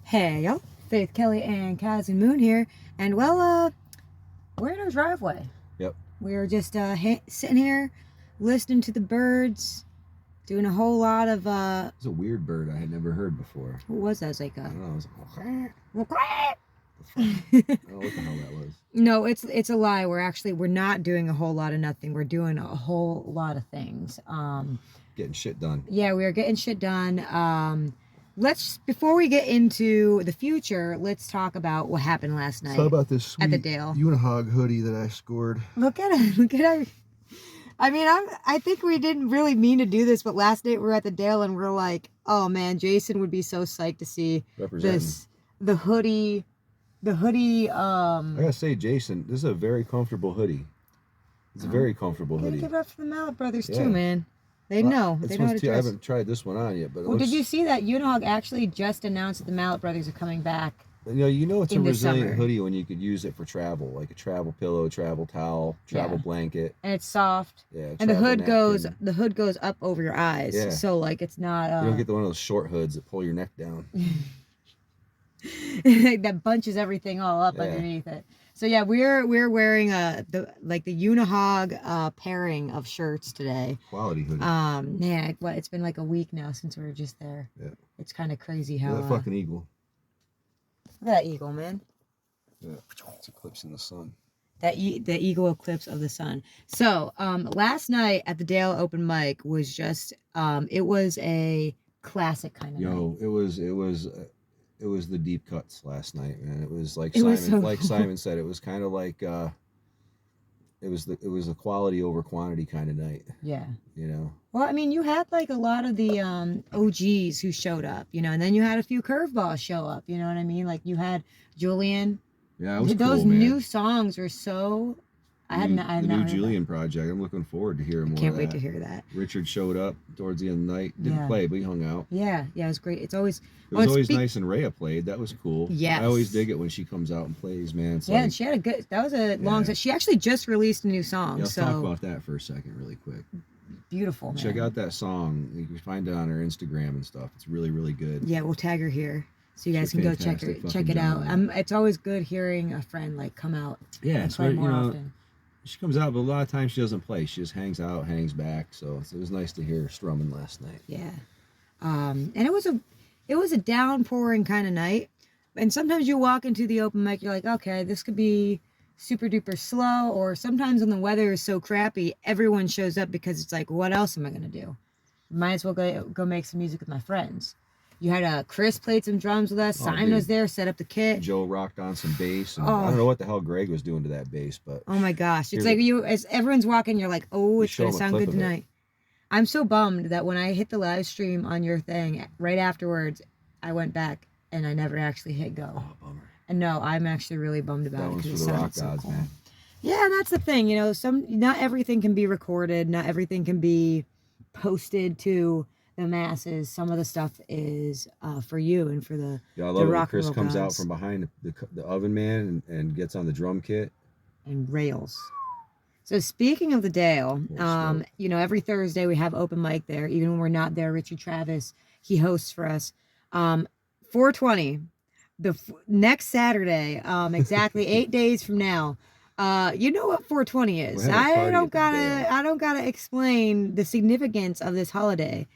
Hey, yo, Faith Kelly and Kaz and Moon here, and we're in our driveway. Yep. We're just sitting here, listening to the birds, doing a whole lot of It's a weird bird I had never heard before. What was that? It was like I don't know. It was a. I don't know what the hell that was. No, it's a lie. We're not doing a whole lot of nothing. We're doing a whole lot of things. Getting shit done. Yeah, we are getting shit done. Before we get into the future, let's talk about what happened last night. How about this sweet at the Dale Unihog hoodie that I scored? Look at it. Look at our. I mean, I think we didn't really mean to do this, but last night we were at the Dale and we're like, oh man, Jason would be so psyched to see this. The hoodie. I gotta say, Jason, this is a very comfortable hoodie. It's a very comfortable hoodie. Give it up for the Mallet Brothers too, man. They know. They know how to I dress. haven't tried this one on yet, but did you see that Unihog actually just announced that the Mallet Brothers are coming back? You know it's a resilient summer. hoodie when you could use it for travel, like a travel pillow, travel towel, travel blanket. And it's soft. Yeah. And the hood goes up over your eyes. Yeah. So like it's not you don't get one of those short hoods that pull your neck down. That bunches everything all up underneath it. So yeah, we're wearing the Unihog pairing of shirts today. Quality hoodie. Yeah, it's been like a week now since we were just there. Yeah. It's kind of crazy how that fucking eagle. Look at that eagle, man. Yeah, it's eclipsing the sun. The eagle eclipse of the sun. So last night at the Dale open mic was just it was a classic kind of night. It was the deep cuts last night, man. It was like Simon said, it was kind of like it was a quality over quantity kind of night. Yeah. You know. Well, I mean, you had like a lot of the OGs who showed up, you know, and then you had a few curveballs show up, you know what I mean? Like you had Julian. Yeah, it was those cool, man. new songs were so. The new Julian project. I'm looking forward to hearing more. Can't wait to hear that. Richard showed up towards the end of the night. Didn't play, but he hung out. Yeah, it was great. It was always nice, and Rhea played. That was cool. Yes. I always dig it when she comes out and plays, man. It's and she had a good. That was a long set. She actually just released a new song. Yeah, let's talk about that for a second, really quick. Beautiful, man. Check out that song. You can find it on her Instagram and stuff. It's really, really good. Yeah, we'll tag her here so you guys can go check it out. It's always good hearing a friend like come out. Yeah, and play more often. She comes out, but a lot of times she doesn't play. She just hangs out, hangs back. So it was nice to hear her strumming last night. Yeah, and it was a downpouring kind of night. And sometimes you walk into the open mic, you're like, okay, this could be super duper slow. Or sometimes when the weather is so crappy, everyone shows up because it's like, what else am I gonna do? Might as well go make some music with my friends. You had Chris played some drums with us. Simon was there, set up the kit. Joe rocked on some bass. And I don't know what the hell Greg was doing to that bass, but oh my gosh, it's like as everyone's walking, you're like, oh, it's gonna sound good tonight. I'm so bummed that when I hit the live stream on your thing, right afterwards, I went back and I never actually hit go. Oh, bummer. And no, I'm actually really bummed about it because it sounded so cool. Man. Yeah, that's the thing, you know. Not everything can be recorded. Not everything can be posted to the masses. Some of the stuff is for you and for the I love it when Chris comes out from behind the oven man and gets on the drum kit and rails. So speaking of the Dale, you know, every Thursday we have open mic there. Even when we're not there, Richard Travis, he hosts for us. 420, next Saturday, exactly 8 days from now. You know what 420 is. I don't gotta explain the significance of this holiday.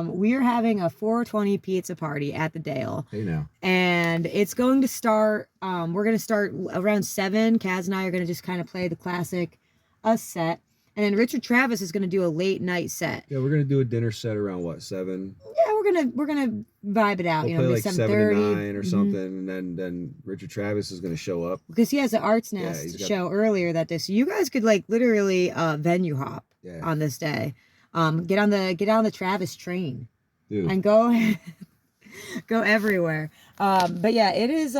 We are having a 420 pizza party at the Dale. Hey now. And it's going to start, we're going to start around 7. Kaz and I are going to just kind of play the classic set. And then Richard Travis is going to do a late night set. Yeah, we're going to do a dinner set around what, 7? Yeah, we're gonna vibe it out. We'll play like 7 to 9 or something, and then Richard Travis is going to show up. Because he has an Arts Nest show earlier that day. So you guys could like literally venue hop on this day. Get on the Travis train. Dude. And go everywhere. But yeah, it is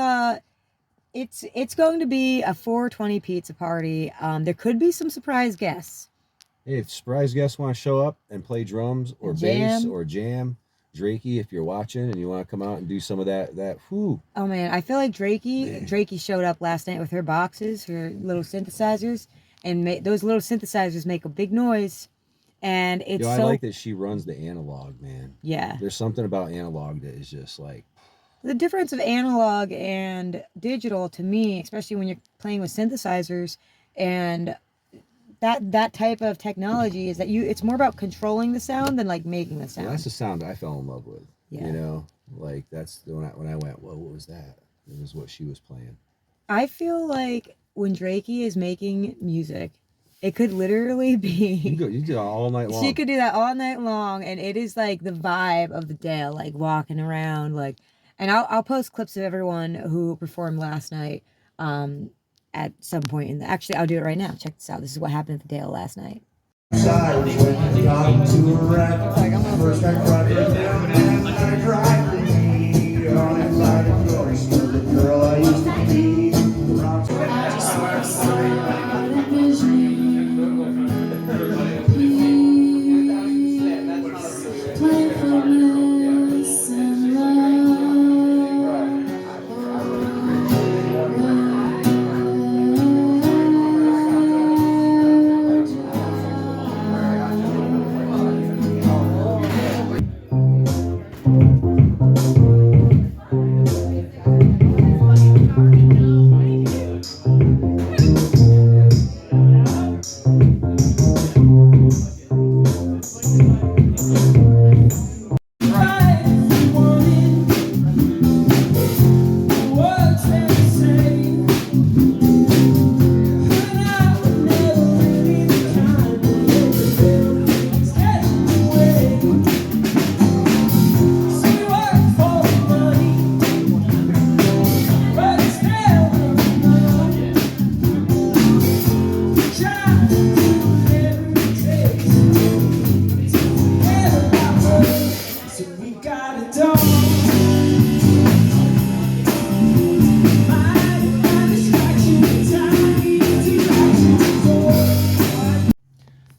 it's going to be a 420 pizza party. There could be some surprise guests. Hey, if surprise guests want to show up and play drums or bass or jam, Drakey, if you're watching and you want to come out and do some of that whoo. Oh man, I feel like Drakey showed up last night with her boxes, her little synthesizers, and those little synthesizers make a big noise. And it's I like that she runs the analog, man. Yeah. There's something about analog that is just like. The difference of analog and digital to me, especially when you're playing with synthesizers and that type of technology, is that it's more about controlling the sound than like making the sound. Well, that's the sound I fell in love with. Yeah. You know, like that's when I went, whoa, what was that? It was what she was playing. I feel like when Drakey is making music, it could literally be. You do it all night long. She could do that all night long, and it is like the vibe of the Dale, like walking around, like. And I'll post clips of everyone who performed last night, at some point in the. Actually, I'll do it right now. Check this out. This is what happened at the Dale last night. Like, I'm first I cried for them, and I cried for me. On inside of yours, the girl I used to be.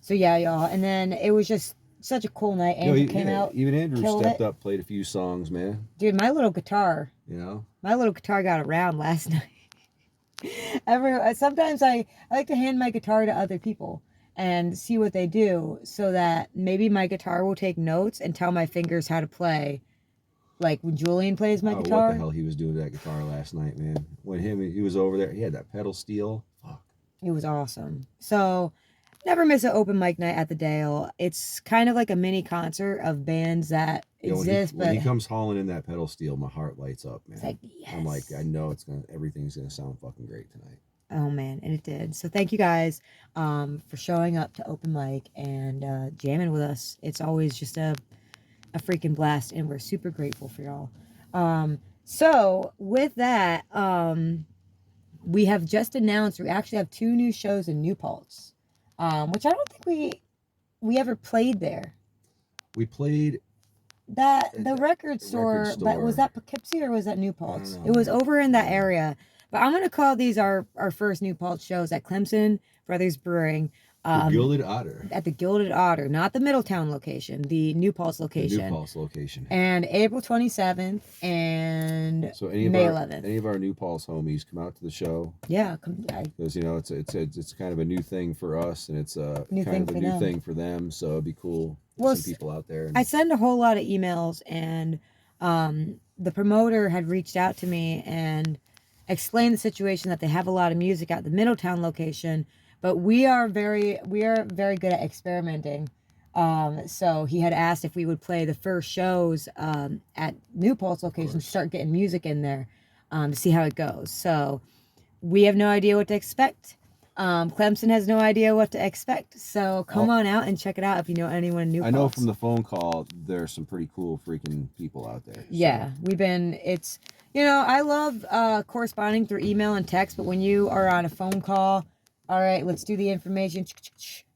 So yeah, y'all, and then it was just such a cool night. Andrew came out. Even Andrew stepped up, played a few songs, man. Dude, my little guitar. You know, my little guitar got around last night. Sometimes I like to hand my guitar to other people and see what they do, so that maybe my guitar will take notes and tell my fingers how to play. Like when Julian plays my guitar. What the hell he was doing to that guitar last night, man? When he was over there, he had that pedal steel. Fuck. It was awesome. So. Never miss an open mic night at the Dale. It's kind of like a mini concert of bands that exist. When he comes hauling in that pedal steel, my heart lights up, man. It's like, yes. I'm like, I know everything's gonna sound fucking great tonight. Oh man, and it did. So thank you guys for showing up to open mic and jamming with us. It's always just a freaking blast, and we're super grateful for y'all. So with that, we have just announced we actually have 2 new shows in New Paltz. Which I don't think we ever played there. We played the record store, but was that Poughkeepsie or was that New Paltz? It was over in that area. But I'm gonna call these our first New Paltz shows at Clemson Brothers Brewing. The Gilded Otter. At the Gilded Otter, not the Middletown location, the New Paltz location. The New Paltz location. And April 27th and May 11th. Any of our New Paltz homies come out to the show. Yeah, because you know it's kind of a new thing for us, and it's a new thing for them. So it'd be cool. Well, some people out there. I send a whole lot of emails, and the promoter had reached out to me and explained the situation that they have a lot of music at the Middletown location. But we are very good at experimenting. So he had asked if we would play the first shows at New Paltz location, start getting music in there to see how it goes. So we have no idea what to expect. Clemson has no idea what to expect. So come on out and check it out if you know anyone in New Paltz. I know from the phone call there's some pretty cool freaking people out there. So. Yeah, I love corresponding through email and text, but when you are on a phone call, all right, let's do the information.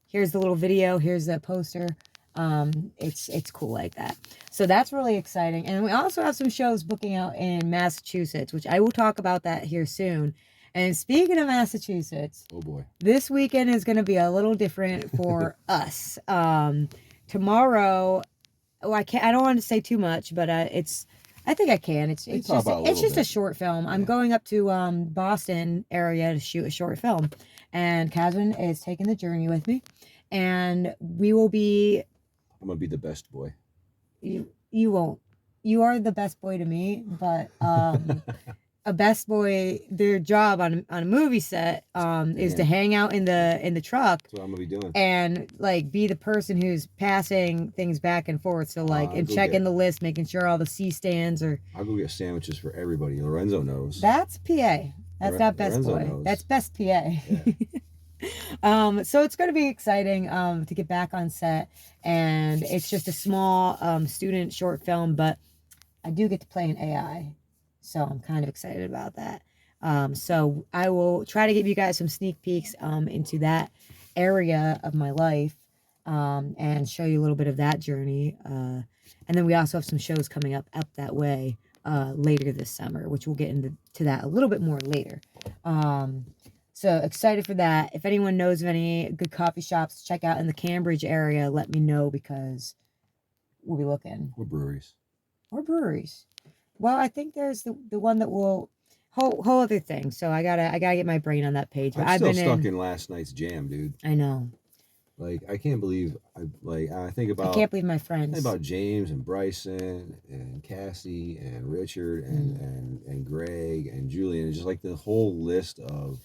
Here's the little video. Here's the poster. It's cool like that. So that's really exciting. And we also have some shows booking out in Massachusetts, which I will talk about that here soon. And speaking of Massachusetts, oh boy, this weekend is going to be a little different for us. Tomorrow, I don't want to say too much, but I think I can. It's just a short film. I'm going up to Boston area to shoot a short film. And Catherine is taking the journey with me, and we will be. I'm gonna be the best boy. You won't. you are the best boy to me, but a best boy, their job on a movie set is to hang out in the truck. That's what I'm gonna be doing. And like be the person who's passing things back and forth. So like and checking the list, making sure all the C stands are. I'll go get sandwiches for everybody. Lorenzo knows. That's PA. That's not best Lorenzo boy. knows. That's best PA. Yeah. So it's going to be exciting to get back on set, and it's just a small student short film, but I do get to play an AI, so I'm kind of excited about that. So I will try to give you guys some sneak peeks into that area of my life, and show you a little bit of that journey. And then we also have some shows coming up that way later this summer, which we'll get into that a little bit more later. So excited for that. If anyone knows of any good coffee shops to check out in the Cambridge area, let me know, because we'll be looking. Or breweries. Or breweries. Well, I think there's the one that will whole other thing. So I gotta get my brain on that page. I'm still stuck in last night's jam, dude. I know. Like, I can't believe I think about. I can't believe my friends. I think about James and Bryson and Cassie and Richard and Greg and Julian. It's just like the whole list of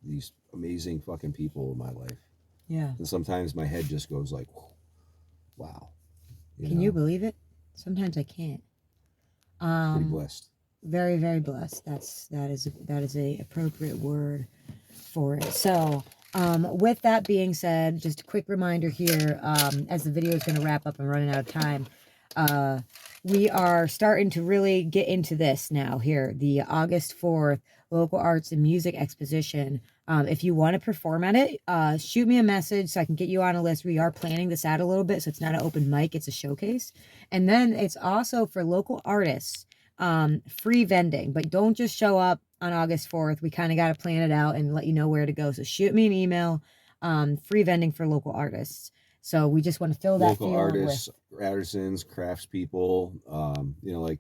these amazing fucking people in my life. Yeah. And sometimes my head just goes like, wow. Can you believe it? Sometimes I can't. Pretty blessed. Very, very blessed. That is a appropriate word for it. So with that being said, just a quick reminder here, as the video is going to wrap up and running out of time, we are starting to really get into this now here, the August 4th Local Arts and Music Exposition. If you want to perform at it, shoot me a message so I can get you on a list. We are planning this out a little bit, so it's not an open mic, it's a showcase. And then it's also for local artists, free vending, but don't just show up on August 4th. We kind of got to plan it out and let you know where to go. So shoot me an email, free vending for local artists. So we just want to fill that local artists, artisans, craftspeople. Like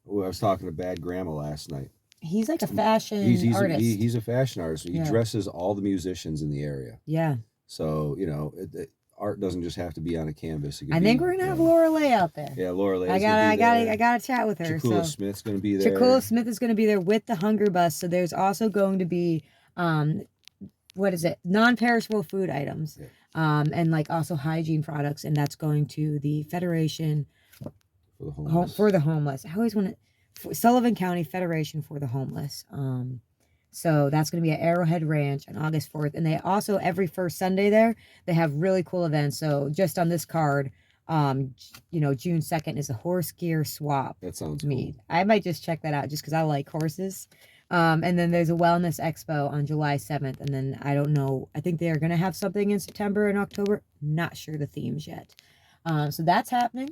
I was talking to Bad Grandma last night. He's like a fashion artist. He's a fashion artist. He dresses all the musicians in the area. Yeah. So, art doesn't just have to be on a canvas. I think we're gonna have Laura Lay out there. Yeah, Laura Lay. I gotta chat with her. Chakula Smith's gonna be there. Chakula Smith is gonna be there with the Hunger Bus. So there's also going to be non-perishable food items, and like also hygiene products, and that's going to the Federation for the Homeless. I always want to. Sullivan County Federation for the Homeless. So that's going to be at Arrowhead Ranch on August 4th. And they also, every first Sunday there, they have really cool events. So just on this card, June 2nd is a horse gear swap. That sounds meet. Cool. I might just check that out just because I like horses. And then there's a wellness expo on July 7th. And then I don't know, I think they are going to have something in September and October. Not sure the themes yet. So that's happening.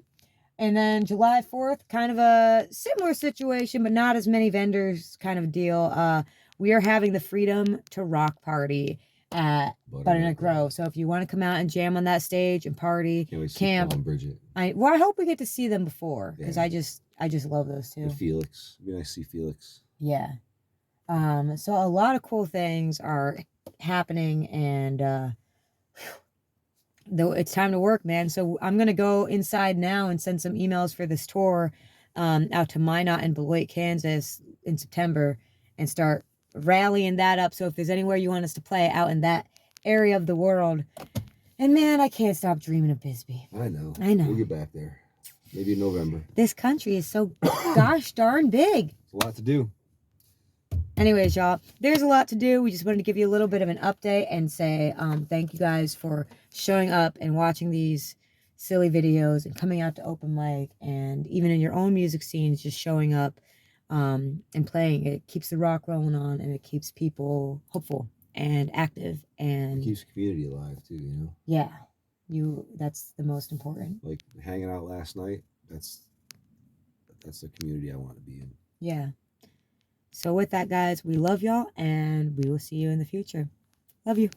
And then July 4th, kind of a similar situation, but not as many vendors kind of deal. We are having the Freedom to Rock party at Butternut Grove. So if you want to come out and jam on that stage and party, camp. Bridget. I hope we get to see them before, because I just love those two. And Felix. It'd be nice to see Felix. Yeah. So a lot of cool things are happening, and though it's time to work, man. So I'm gonna go inside now and send some emails for this tour out to Minot and Beloit, Kansas in September, and start rallying that up. So if there's anywhere you want us to play out in that area of the world, and man, I can't stop dreaming of Bisbee. I know. We'll get back there. Maybe in November. This country is so gosh darn big. It's a lot to do. Anyways, y'all, there's a lot to do. We just wanted to give you a little bit of an update and say thank you guys for showing up and watching these silly videos and coming out to open mic, and even in your own music scenes, just showing up and playing. It keeps the rock rolling on, and it keeps people hopeful and active, and it keeps the community alive too, Yeah, that's the most important. Like hanging out last night, that's the community I want to be in. Yeah. So with that, guys, we love y'all, and we will see you in the future. Love you.